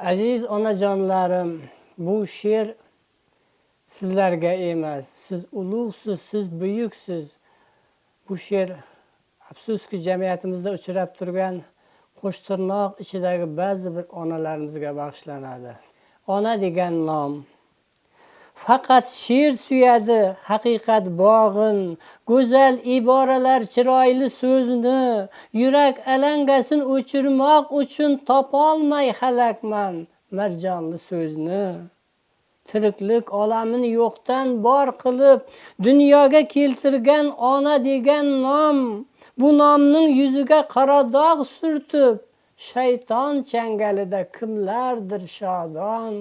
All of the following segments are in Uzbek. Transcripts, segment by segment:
Aziz onajonlarim, bu she'r sizlarga emas. Siz ulug'siz, siz buyuksiz. Bu she'r afsuski jamiyatimizda uchrab turgan qo'shtirnoq ichidagi ba'zi bir onalarimizga bag'ishlanadi. Ona degan nom faqat she'r suyadi, haqiqat bog'in, go'zal iboralar, chiroyli so'zni, yurak alangasini o'chirmoq uchun topolmay halakman marjonli so'zni. Tiriklik olamini yo'qdan bor qilib dunyoga keltirgan ona degan nom, bu nomning yuziga qora dog' surtib, shayton changalida kimlardir shodon.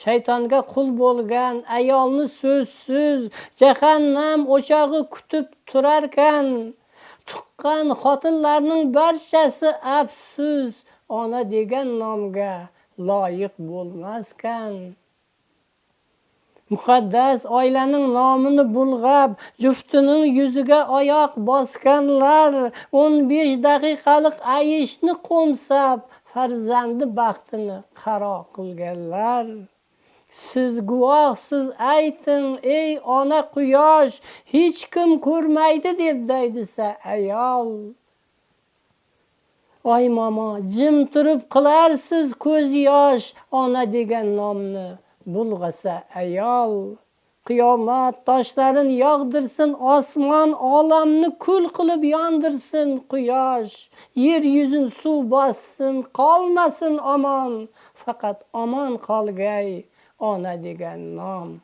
Shaytonga qul bo'lgan ayolni so'zsiz jahannam o'chog'i kutib turarkan, tuqqan xotinlarning barchasi afsus ona degan nomga loyiq bo'lmaskan. Muqaddas oilaning nomini bulg'ab, juftining yuziga oyoq bosganlar, 15 daqiqalik ayishni qo'msab, farzandi baxtini qaro qilganlar. Siz guvohsiz, ayting ey ona quyosh, hech kim ko'rmaydi deb daydisa ayol. Oy momo, jim turib qilarsiz ko'z yosh, ona degan nomni bulg'asa ayol. Qiyomat toshlarini yog'dirsin osmon, olamni kul qilib yondirsin quyosh. Yer yuzin suv bossin, qolmasin omon, faqat omon qolgay ona degan nom.